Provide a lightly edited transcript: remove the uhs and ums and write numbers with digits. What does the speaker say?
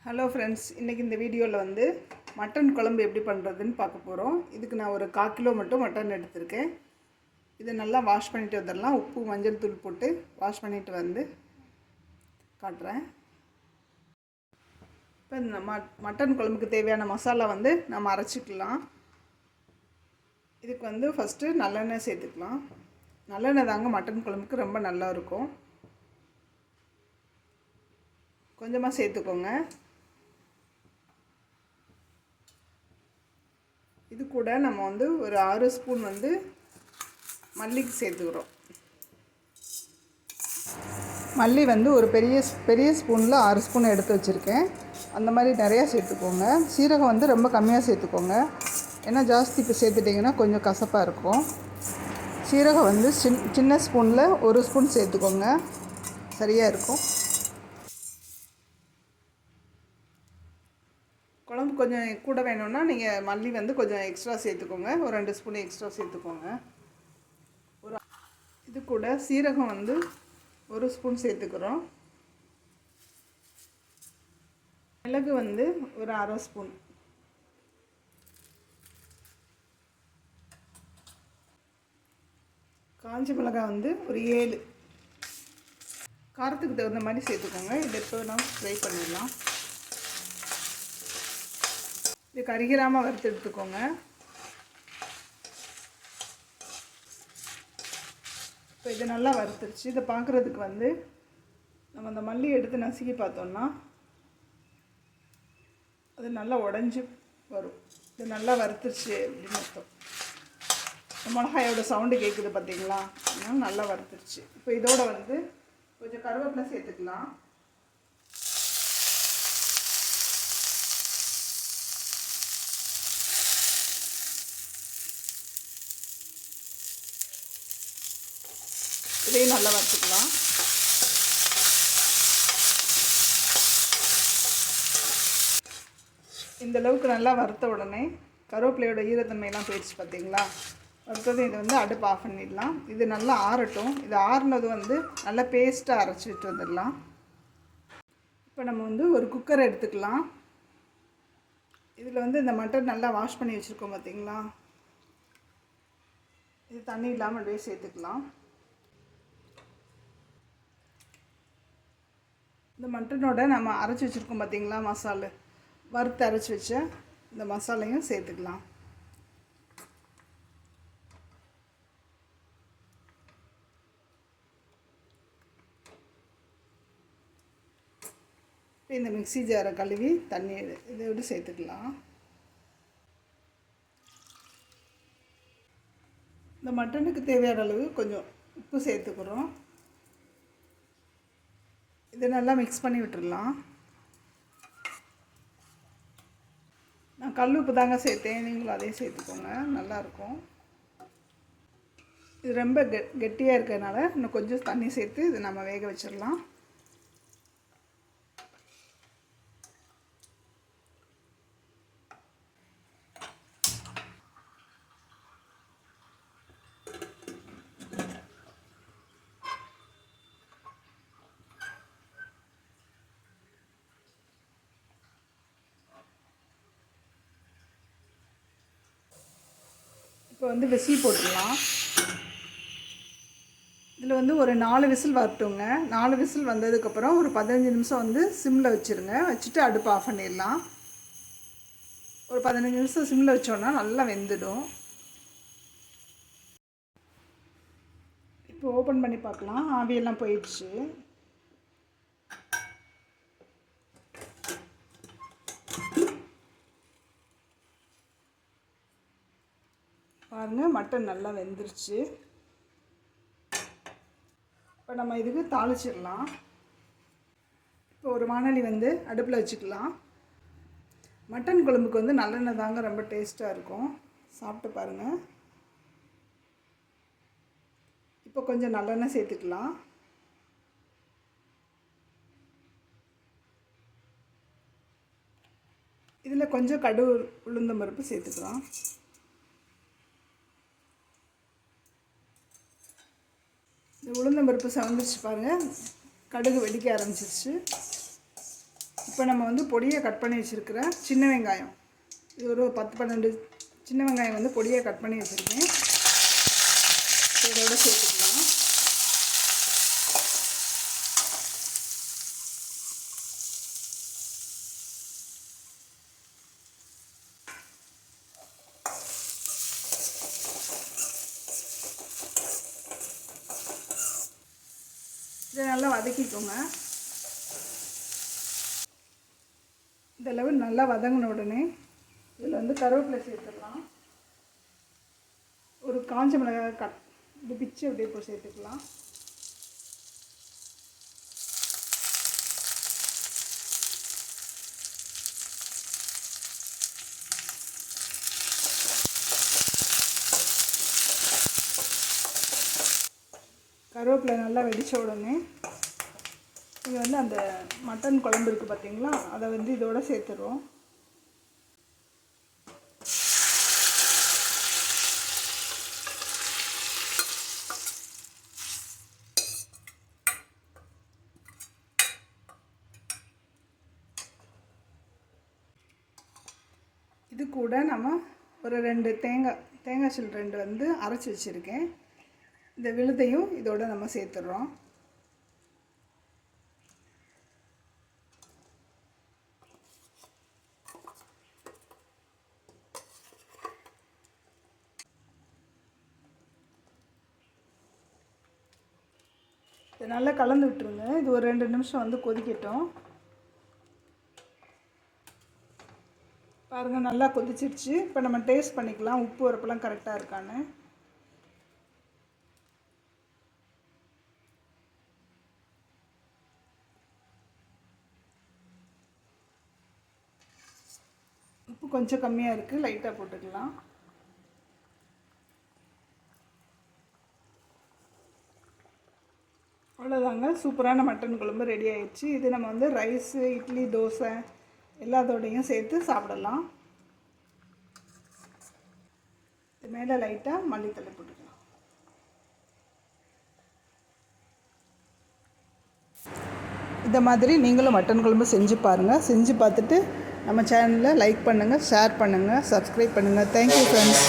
Hello friends, இன்றைக்கி இந்த வீடியோவில் வந்து மட்டன் குழம்பு எப்படி பண்ணுறதுன்னு பார்க்க போகிறோம். இதுக்கு நான் ஒரு 1/4 கிலோ மட்டும் மட்டன் எடுத்திருக்கேன். இதை நல்லா வாஷ் பண்ணிவிட்டு வந்துடலாம். உப்பு மஞ்சள் தூள் போட்டு வாஷ் பண்ணிவிட்டு வந்து காட்டுறேன். இப்போ இந்த மட்டன் குழம்புக்கு தேவையான மசாலா வந்து நம்ம அரைச்சிக்கலாம். இதுக்கு வந்து ஃபஸ்ட்டு நல்லெண்ணெய் சேர்த்துக்கலாம். நல்லெண்ணெய் தாங்க மட்டன் குழம்புக்கு ரொம்ப நல்லா இருக்கும். கொஞ்சமாக சேர்த்துக்கோங்க. இது கூட நம்ம வந்து ஒரு 6 ஸ்பூன் வந்து மல்லிக்கு சேர்த்துக்கிறோம். மல்லி வந்து ஒரு பெரிய ஸ்பூனில் 6 ஸ்பூன் எடுத்து வச்சுருக்கேன். அந்த மாதிரி நிறையா சேர்த்துக்கோங்க. சீரகம் வந்து ரொம்ப கம்மியாக சேர்த்துக்கோங்க. ஏன்னா ஜாஸ்தி இப்போ சேர்த்துட்டிங்கன்னா கொஞ்சம் கசப்பாக இருக்கும். சீரகம் வந்து சின்ன ஸ்பூனில் 1 ஸ்பூன் சேர்த்துக்கோங்க, சரியாக இருக்கும். குழம்பு கொஞ்சம் கூட வேணும்னா நீங்கள் மல்லி வந்து கொஞ்சம் எக்ஸ்ட்ரா சேர்த்துக்கோங்க. ஒரு 2 ஸ்பூன் எக்ஸ்ட்ரா சேர்த்துக்கோங்க. இது கூட சீரகம் வந்து 1 ஸ்பூன் சேர்த்துக்கிறோம். மிளகு வந்து ஒரு 1/2 ஸ்பூன். காஞ்ச மிளகாய் வந்து ஒரு 7. காரத்துக்கு தகுந்த மாதிரி சேர்த்துக்கோங்க. இதை இப்போ நம்ம ஃப்ரை பண்ணிடலாம். இது கருகிராமல் வறுத்து எடுத்துக்கோங்க. இப்போ இது நல்லா வறுத்துருச்சு. இதை பார்க்குறதுக்கு வந்து நம்ம அந்த மல்லி எடுத்து நசுக்கி பார்த்தோம்னா அது நல்லா உடஞ்சி வரும். இது நல்லா வறுத்துருச்சு அப்படின்னு அர்த்தம். மிளகாயோட சவுண்டு கேட்குது பார்த்தீங்களா? அதனால நல்லா வறுத்துருச்சு. இப்போ இதோட வந்து கொஞ்சம் கருவேப்பிலை சேர்த்துக்கலாம். இதையும் நல்லா வறுத்துக்கலாம். இந்த அளவுக்கு நல்லா வறுத்த உடனே கருவேப்பிலையோட ஈரத்தன்மையெல்லாம் போயிடுச்சு பார்த்தீங்களா? வறுத்தது இது வந்து அடுப்பு ஆஃப் பண்ணிடலாம். இது நல்லா ஆறட்டும். இது ஆறுனது வந்து நல்லா பேஸ்ட்டாக அரைச்சி விட்டு வந்துடலாம். இப்போ நம்ம வந்து ஒரு குக்கரை எடுத்துக்கலாம். இதில் வந்து இந்த மட்டன் நல்லா வாஷ் பண்ணி வச்சுருக்கோம் பார்த்தீங்களா? இது தண்ணி இல்லாமல் அப்படியே சேர்த்துக்கலாம். இந்த மட்டனோட நம்ம அரைச்சி வச்சுருக்கோம் பார்த்தீங்களா மசாலா, வறுத்து அரைச்சி வச்ச இந்த மசாலையும் சேர்த்துக்கலாம். இந்த மிக்ஸி ஜாரை கழுவி தண்ணி இதை விட்டு சேர்த்துக்கலாம். இந்த மட்டனுக்கு தேவையான அளவு கொஞ்சம் உப்பு சேர்த்துக்கிறோம். இதை நல்லா மிக்ஸ் பண்ணி விட்டுடலாம். நான் கல் உப்பு தாங்க சேர்த்தேன், நீங்களும் அதையும் சேர்த்துக்கோங்க, நல்லாயிருக்கும். இது ரொம்ப கெட்டியாக இருக்கிறதுனால இன்னும் கொஞ்சம் தண்ணி சேர்த்து இதை நம்ம வேக வச்சிடலாம். இப்போ வந்து விசில் போட்டுடலாம். இதில் வந்து ஒரு 4 விசில் வரட்டுங்க. 4 விசில் வந்ததுக்கப்புறம் ஒரு 15 நிமிஷம் வந்து சிம்மில் வச்சுருங்க. வச்சுட்டு அடுப்பு ஆஃப் பண்ணிடலாம். ஒரு 15 நிமிஷம் சிம்மில் வச்சோன்னா நல்லா வெந்துடும். இப்போ ஓப்பன் பண்ணி பார்க்கலாம். ஆவியெல்லாம் போயிடுச்சு. பாருங்கள், மட்டன் நல்லா வெந்துருச்சு. இப்போ நம்ம இதுக்கு தாளிச்சிடலாம். இப்போ ஒரு வாணலி வந்து அடுப்பில் வச்சுக்கலாம். மட்டன் குழம்புக்கு வந்து நல்லெண்ணெய் தாங்க ரொம்ப டேஸ்ட்டாக இருக்கும். சாப்பிட்டு பாருங்கள். இப்போ கொஞ்சம் நல்லெண்ணெய் சேர்த்துக்கலாம். இதில் கொஞ்சம் கடுகு உளுந்தம் பருப்பு சேர்த்துக்கலாம். இந்த உளுந்தம் பருப்பு செவந்துருச்சு பாருங்கள். கடுகு வெடிக்க ஆரம்பிச்சிருச்சு. இப்போ நம்ம வந்து பொடியாக கட் பண்ணி வச்சுருக்கிற சின்ன வெங்காயம், இது ஒரு 10-12 சின்ன வெங்காயம் வந்து பொடியாக கட் பண்ணி வச்சுருக்கேன். இதோட சேர்த்துக்கலாம். இதை நல்லா வதக்கிக்கோங்க. இந்த லெவல் நல்லா வதங்கின உடனே இதில் வந்து கருவேப்பிலை சேர்த்துடலாம். ஒரு காஞ்ச மிளகாய் இது பிச்சு அப்படியே இப்போ சேர்த்துக்கலாம். கருவேப்பிலை நல்லா வெடித்த உடனே இது வந்து அந்த மட்டன் குழம்பு இருக்குது பார்த்தீங்களா, அதை வந்து இதோட சேர்த்துடுவோம். இது கூட நம்ம ஒரு 2 தேங்காய் சில் 2 வந்து அரைச்சி வச்சுருக்கேன். இந்த விழுதையும் இதோட நம்ம சேர்த்துடுறோம். இதை நல்லா கலந்து விட்டுருங்க. இது ஒரு 2 நிமிஷம் வந்து கொதிக்கட்டும். பாருங்கள், நல்லா கொதிச்சிருச்சு. இப்போ நம்ம டேஸ்ட் பண்ணிக்கலாம், உப்பு உரப்பெல்லாம் கரெக்டாக இருக்கான்னு. உப்பு கொஞ்சம் கம்மியாக இருக்குது, லைட்டாக போட்டுக்கலாம். அவ்வளோதாங்க, சூப்பரான மட்டன் குழம்பு ரெடி ஆயிடுச்சு. இது நம்ம வந்து ரைஸு, இட்லி, தோசை எல்லாத்தோடையும் சேர்த்து சாப்பிடலாம். இது மேலே லைட்டாக மல்லித்தழை போட்டுக்கலாம். இந்த மாதிரி நீங்களும் மட்டன் குழம்பு செஞ்சு பாருங்கள். செஞ்சு பார்த்துட்டு நம்ம சேனலில் லைக் பண்ணுங்கள், ஷேர் பண்ணுங்கள், சப்ஸ்கிரைப் பண்ணுங்கள். Thank you friends.